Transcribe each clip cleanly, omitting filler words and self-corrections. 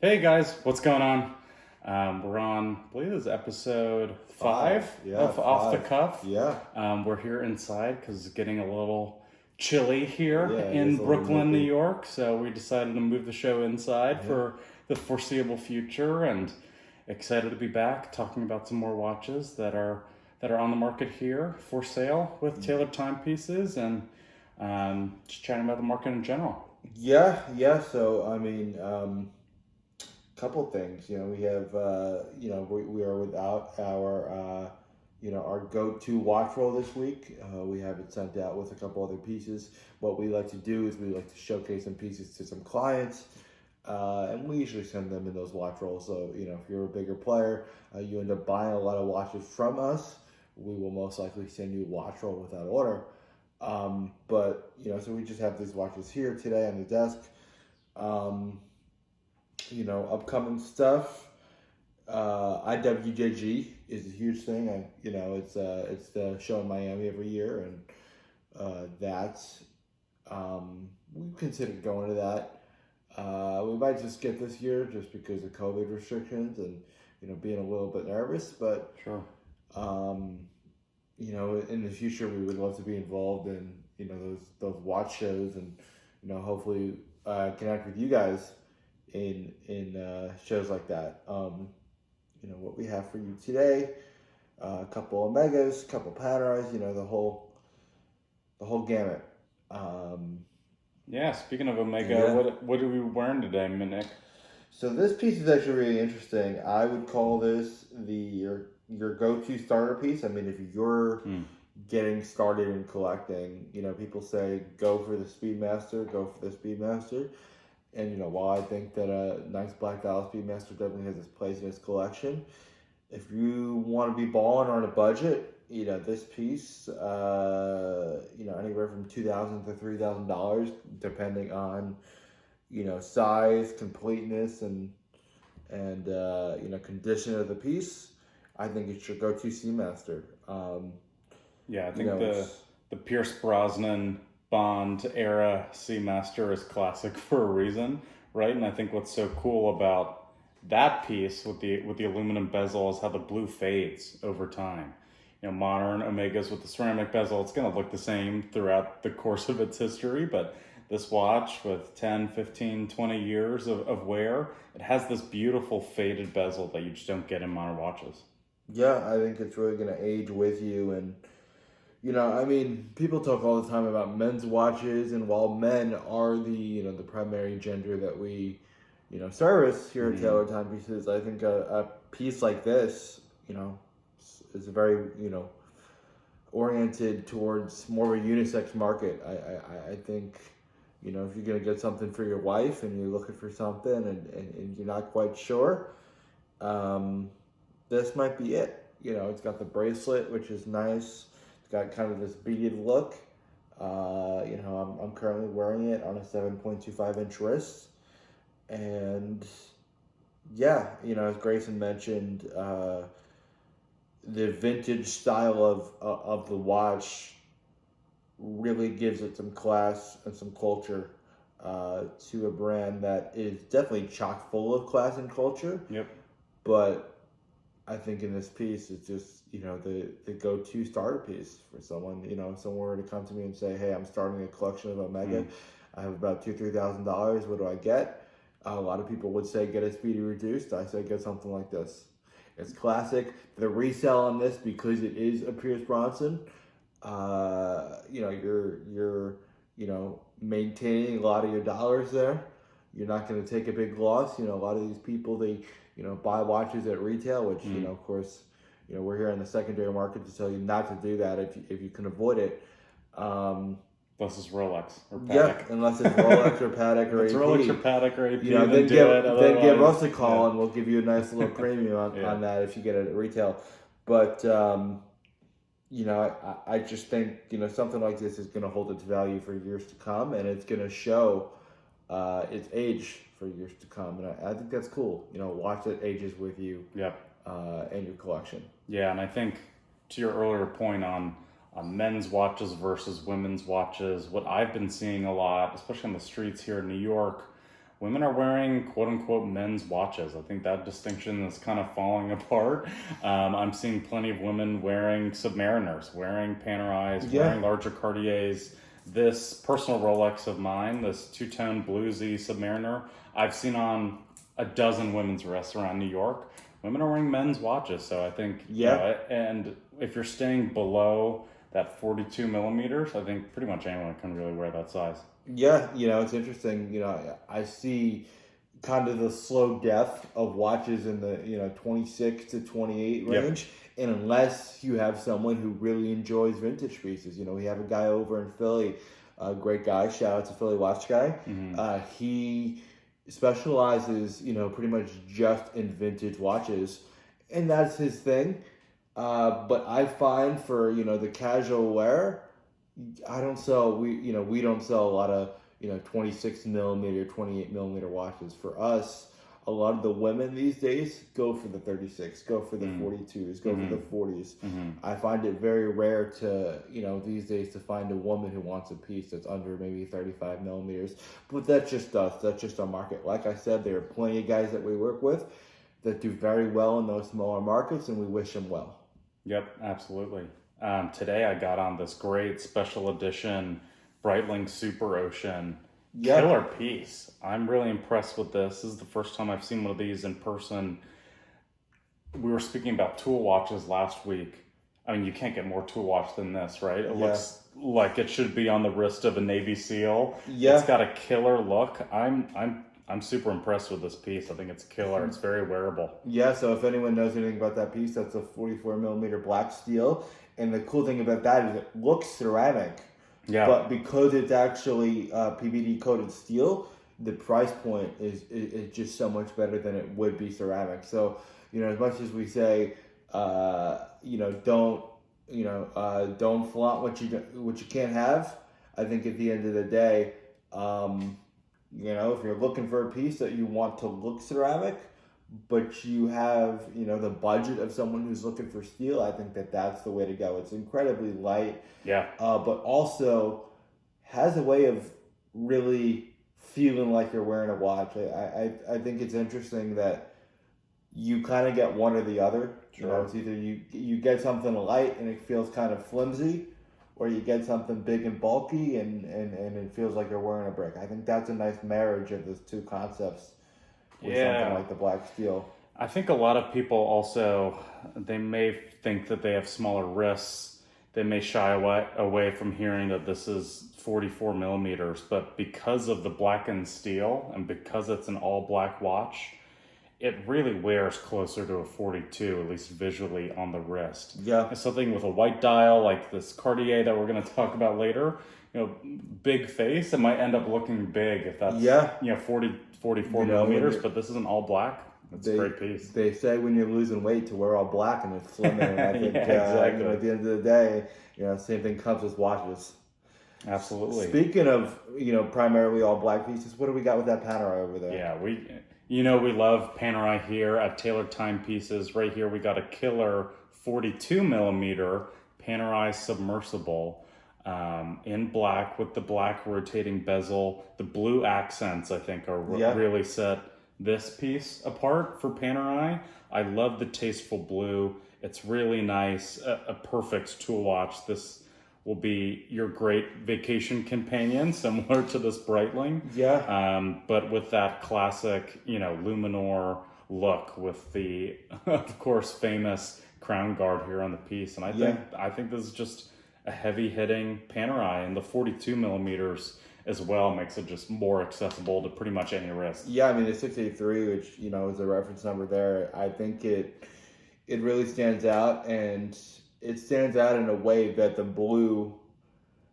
Hey guys, what's going on? We're on, I believe this is episode five Yeah, of Off the five. Cuff. Yeah, We're here inside because it's getting a little chilly here yeah, it in gets a little Brooklyn, New nippy. York. So we decided to move the show inside Yeah, for the foreseeable future, and excited to be back talking about some more watches that are on the market here for sale with tailored timepieces and just chatting about the market in general. yeah. So couple things. We have we are without our our go-to watch roll this week. We have it sent out with a couple other pieces. What we like to do is we like to showcase some pieces to some clients. And we usually send them in those watch rolls. So, if you're a bigger player, you end up buying a lot of watches from us, we will most likely send you a watch roll with that order. So we just have these watches here today on the desk. Um, Upcoming stuff. IWJG is a huge thing. It's the show in Miami every year, and we considered going to that. We might just get this year just because of COVID restrictions and being a little bit nervous. But Sure. um, in the future we would love to be involved in those watch shows and hopefully connect with you guys in shows like that. What we have for you today: a couple Omegas, a couple Panerais. The whole gamut. Um, Yeah, speaking of Omega, yeah. what are we wearing today, Minik? So this piece is actually really interesting. I would call this your go-to starter piece. I mean, if you're Hmm. getting started in collecting, people say go for the Speedmaster, go for the Speedmaster. And while I think that a nice black dial Speedmaster definitely has its place in its collection, if you want to be balling on a budget, this piece, anywhere from $2,000 to $3,000, depending on size, completeness, and condition of the piece. I think it's your go-to Seamaster. Yeah, I You think know, the it's the Pierce Brosnan Bond era Seamaster is classic for a reason, right? And I think what's so cool about that piece with the aluminum bezel is how the blue fades over time. Modern Omegas with the ceramic bezel, it's going to look the same throughout the course of its history, but this watch with 10, 15, 20 years of wear, it has this beautiful faded bezel that you just don't get in modern watches. yeah, I think it's really gonna age with you. And people talk all the time about men's watches, and while men are the primary gender that we service here at Mm, Taylor Timepieces, I think a piece like this, is very oriented towards more of a unisex market. I think if you're gonna get something for your wife and you're looking for something and you're not quite sure, um, this might be it. It's got the bracelet, which is nice. It's got kind of this beaded look. I'm currently wearing it on a 7.25 inch wrist. And yeah, as Grayson mentioned, the vintage style of the watch really gives it some class and some culture to a brand that is definitely chock full of class and culture. yep. But I think in this piece, it's just the go-to starter piece for someone. If someone were to come to me and say, "Hey, I'm starting a collection of Omega. Mm. I have about $2,000-3,000. What do I get?" A lot of people would say get a speedy reduced. I say get something like this. It's classic. The resale on this, because it is a Pierce Bronson, you're maintaining a lot of your dollars there. You're not going to take a big loss. A lot of these people, they buy watches at retail, which Mm. of course, we're here in the secondary market to tell you not to do that if you can avoid it. Um, This is Rolex or yeah, Patek. unless it's Rolex or Patek If or it's Rolex or AP. Patek or AP, then Then do it. give Otherwise, us a call yeah, and we'll give you a nice little premium yeah. on that if you get it at retail. But I just think something like this is going to hold its value for years to come, and it's going to show its age for years to come, and I think that's cool. Watch it ages with you Yep. and your collection. Yeah, and I think to your earlier point on men's watches versus women's watches, what I've been seeing a lot, especially on the streets here in New York, women are wearing quote unquote men's watches. I think that distinction is kind of falling apart. I'm seeing plenty of women wearing Submariners, wearing Panerais, Yeah. wearing larger Cartiers. This personal Rolex of mine, this two-tone bluesy Submariner, I've seen on a dozen women's wrists around New York. Women are wearing men's watches, so I think, and if you're staying below that 42 millimeters, I think pretty much anyone can really wear that size. Yeah, it's interesting. I see kind of the slow death of watches in the 26 to 28 range. And unless you have someone who really enjoys vintage pieces, we have a guy over in Philly, a great guy, shout out to Philly Watch Guy. He specializes, pretty much just in vintage watches, and that's his thing. But I find for, the casual wear, we don't sell a lot of, 26 millimeter, 28 millimeter watches. For us, a lot of the women these days go for the 36, go for the 42s, go for the 40s. I find it very rare to, these days to find a woman who wants a piece that's under maybe 35 millimeters. But that's just us. That's just our market. Like I said, there are plenty of guys that we work with that do very well in those smaller markets, and we wish them well. Yep, absolutely. Today I got on this great special edition Breitling Super Ocean killer piece. I'm really impressed with this. This is the first time I've seen one of these in person. We were speaking about tool watches last week. I mean, you can't get more tool watch than this, right? It looks like it should be on the wrist of a Navy SEAL. It's got a killer look. I'm super impressed with this piece. I think it's killer. It's very wearable. Yeah, so if anyone knows anything about that piece, that's a 44 millimeter black steel. And the cool thing about that is it looks ceramic. Yeah. But because it's actually PVD coated steel, the price point is just so much better than it would be ceramic. So, as much as we say, don't flaunt what you can't have, I think at the end of the day, if you're looking for a piece that you want to look ceramic, but you have, the budget of someone who's looking for steel, I think that's the way to go. It's incredibly light. Yeah. But also has a way of really feeling like you're wearing a watch. I think it's interesting that you kind of get one or the other. Sure. It's either you get something light and it feels kind of flimsy, or you get something big and bulky and it feels like you're wearing a brick. I think that's a nice marriage of those two concepts with something like the black steel. I think a lot of people also, they may think that they have smaller wrists. They may shy away from hearing that this is 44 millimeters, but because of the blackened steel and because it's an all black watch, it really wears closer to a 42, at least visually on the wrist. Yeah. It's something with a white dial like this Cartier that we're going to talk about later, big face, it might end up looking big if that's 44 millimeters, but this is an all black. It's a great piece. They say when you're losing weight to wear all black and it's slimming. And I think exactly. At the end of the day, same thing comes with watches. Absolutely. Speaking of, primarily all black pieces, what do we got with that Panerai over there? Yeah, we love Panerai here at Tailored Timepieces. Right here we got a killer 42 millimeter Panerai submersible in black with the black rotating bezel. The blue accents, I think, are really set this piece apart for Panerai. I love the tasteful blue. It's really nice, a perfect tool watch. This will be your great vacation companion, similar to this Breitling. Yeah. But with that classic, Luminor look with the, of course, famous crown guard here on the piece. And I think this is just a heavy hitting Panerai, and the 42 millimeters as well makes it just more accessible to pretty much any wrist. Yeah, I mean the 683, which is a reference number there. I think it really stands out, and it stands out in a way that the blue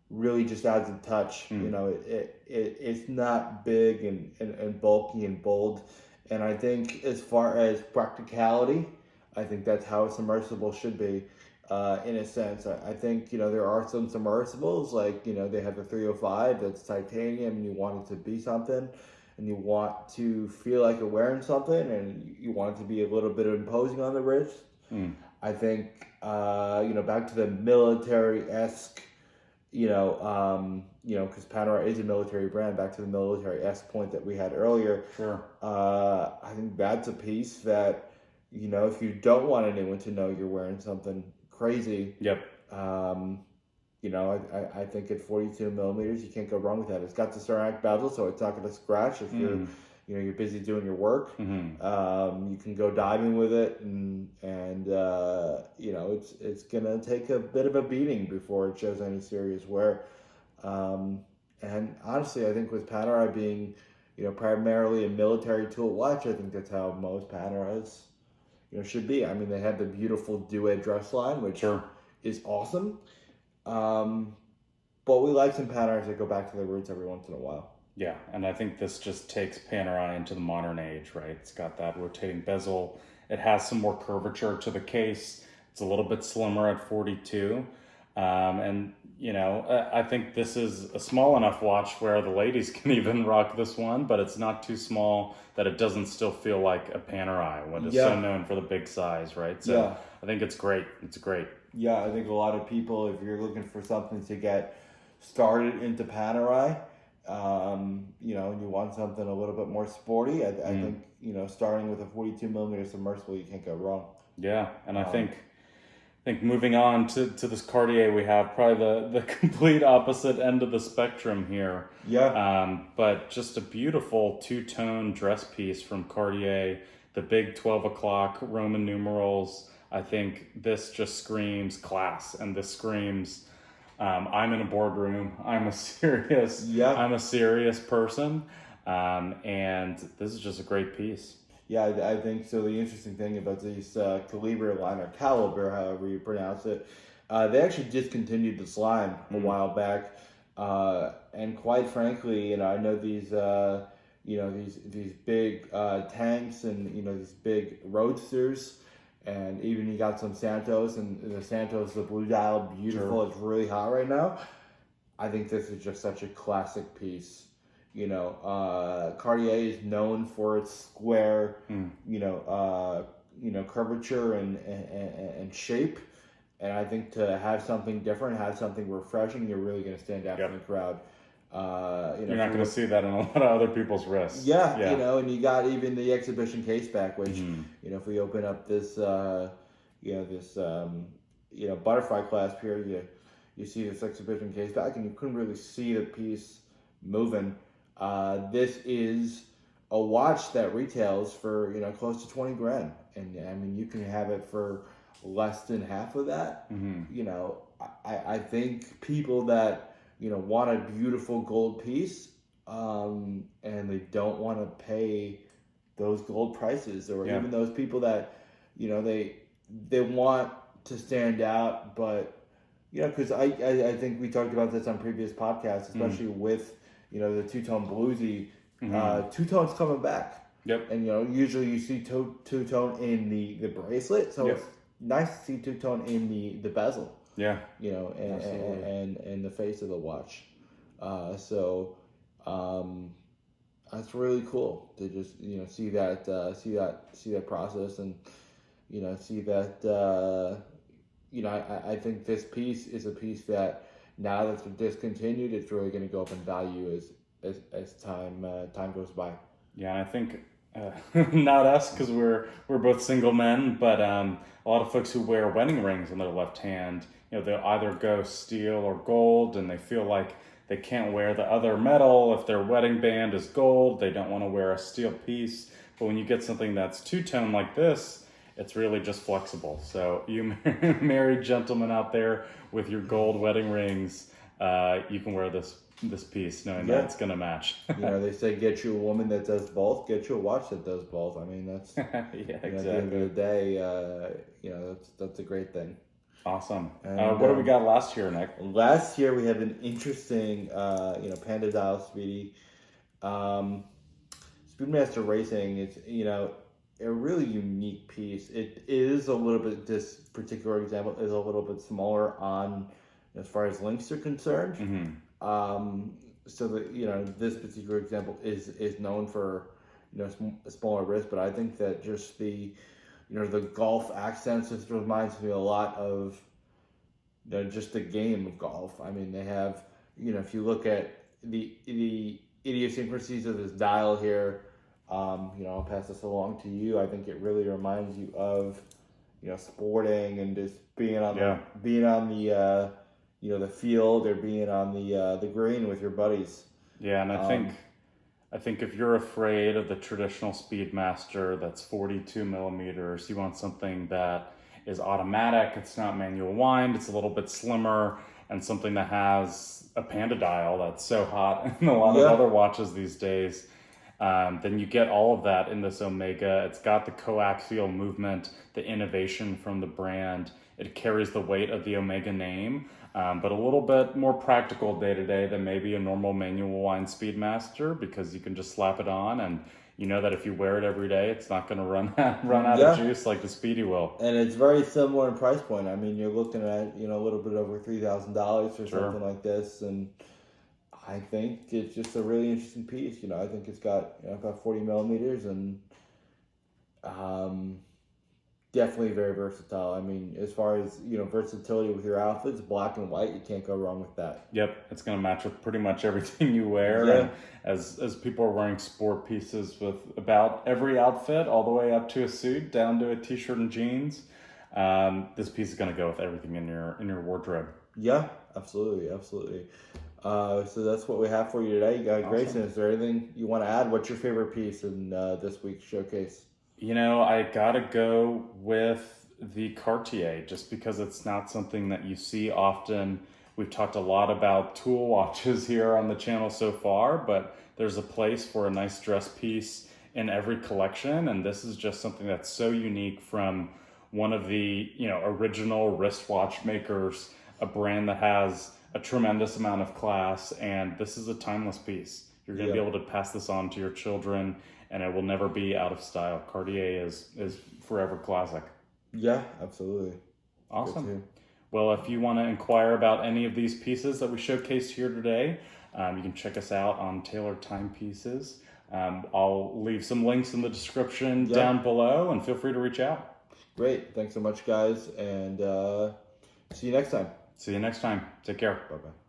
really just adds a touch. It's not big and bulky and bold, and I think as far as practicality, I think that's how a submersible should be. In a sense, I think, there are some submersibles, like, they have the 305 that's titanium, and you want it to be something, and you want to feel like you're wearing something, and you want it to be a little bit imposing on the wrist. I think, back to the military-esque, because Panerai is a military brand. Back to the military-esque point that we had earlier. Sure. I think that's a piece that, if you don't want anyone to know you're wearing something crazy. Yep. I think at 42 millimeters, you can't go wrong with that. It's got the ceramic bezel, so it's not going to scratch if you're busy doing your work. You can go diving with it, and it's going to take a bit of a beating before it shows any serious wear. And honestly, I think with Panerai being, primarily a military tool watch, I think that's how most Panerais, should be. I mean, they have the beautiful duet dress line, which is awesome. But we like some Panerais that go back to their roots every once in a while. Yeah, and I think this just takes Panerai into the modern age, right? It's got that rotating bezel. It has some more curvature to the case. It's a little bit slimmer at 42. I think this is a small enough watch where the ladies can even rock this one, but it's not too small that it doesn't still feel like a Panerai when it's so known for the big size, right? So I think it's great. It's great. Yeah, I think a lot of people, if you're looking for something to get started into Panerai, and you want something a little bit more sporty, I think, starting with a 42 millimeter submersible, you can't go wrong. Yeah, and I think moving on to this Cartier, we have probably the complete opposite end of the spectrum here. Yeah. But just a beautiful two-tone dress piece from Cartier, the big 12 o'clock Roman numerals. I think this just screams class, and this screams, I'm in a boardroom. I'm a serious person, and this is just a great piece. Yeah, I think so. The interesting thing about these Calibre line, or Calibre, however you pronounce it, they actually discontinued this line a while back, and quite frankly, I know these these big tanks and these big roadsters. And even you got some Santos, and the Santos, the blue dial, beautiful. It's really hot right now. I think this is just such a classic piece. Cartier is known for its square, curvature and shape. And I think to have something different, have something refreshing, you're really going to stand out from the crowd. You're not going to see that on a lot of other people's wrists. Yeah, and you got even the exhibition case back, which, if we open up this, butterfly clasp here, you see this exhibition case back, and you couldn't really see the piece moving. This is a watch that retails for, close to 20 grand. And I mean, you can have it for less than half of that. I think people that, want a beautiful gold piece, and they don't want to pay those gold prices, or even those people that, they want to stand out, but, because I think we talked about this on previous podcasts, especially with, the two-tone bluesy, two-tone's coming back. Yep. And, usually you see two-tone in the bracelet, so it's nice to see two-tone in the bezel. Yeah. And the face of the watch. That's really cool to just, see that process, and, see that, I think this piece is a piece that now that it's discontinued, it's really going to go up in value as time goes by. Yeah, and I think not us, because we're both single men, but a lot of folks who wear wedding rings on their left hand, they'll either go steel or gold, and they feel like they can't wear the other metal. If their wedding band is gold, they don't want to wear a steel piece. But when you get something that's two-tone like this, it's really just flexible. So you married gentlemen out there with your gold wedding rings, you can wear this piece knowing that it's going to match. They say get you a woman that does both, get you a watch that does both. I mean, that's exactly. At the end of the day, that's a great thing. Awesome. And, what do we got last year, Nick? Last year we had an interesting, Panda Dial Speedy. Speedmaster Racing, it's, a really unique piece. It is a little bit, this particular example is a little bit smaller on, as far as links are concerned. So that, this particular example is known for, a smaller wrist, but I think that just the golf accents just reminds me a lot of just the game of golf. I mean, they have, if you look at the idiosyncrasies of this dial here, I'll pass this along to you. I think it really reminds you of, sporting and just being on the field or being on the green with your buddies. Yeah, and I think if you're afraid of the traditional Speedmaster that's 42 millimeters, you want something that is automatic, it's not manual wind, it's a little bit slimmer, and something that has a panda dial that's so hot in a lot of other watches these days. Then you get all of that in this Omega. It's got the coaxial movement, the innovation from the brand. It carries the weight of the Omega name, but a little bit more practical day to day than maybe a normal manual wind Speedmaster, because you can just slap it on and you know that if you wear it every day, it's not going to run out of juice like the Speedy will. And it's very similar in price point. I mean, you're looking at a little bit over $3,000 for something like this, and I think it's just a really interesting piece. I think it's got 40 millimeters and definitely very versatile. I mean, as far as versatility with your outfits, black and white, you can't go wrong with that. Yep, it's going to match with pretty much everything you wear. Yeah. And as people are wearing sport pieces with about every outfit, all the way up to a suit, down to a t-shirt and jeans, this piece is going to go with everything in your wardrobe. Yeah, absolutely. So that's what we have for you today. Grayson, is there anything you want to add? What's your favorite piece in this week's showcase? I gotta go with the Cartier, just because it's not something that you see often. We've talked a lot about tool watches here on the channel so far, but there's a place for a nice dress piece in every collection, and this is just something that's so unique from one of the original wristwatch makers, a brand that has a tremendous amount of class, and this is a timeless piece. You're going to be able to pass this on to your children, and it will never be out of style. Cartier is forever classic. Yeah, absolutely. Awesome. Well, if you want to inquire about any of these pieces that we showcased here today, you can check us out on Tailored Timepieces. I'll leave some links in the description down below, and feel free to reach out. Great. Thanks so much, guys, and see you next time. See you next time. Take care. Bye-bye.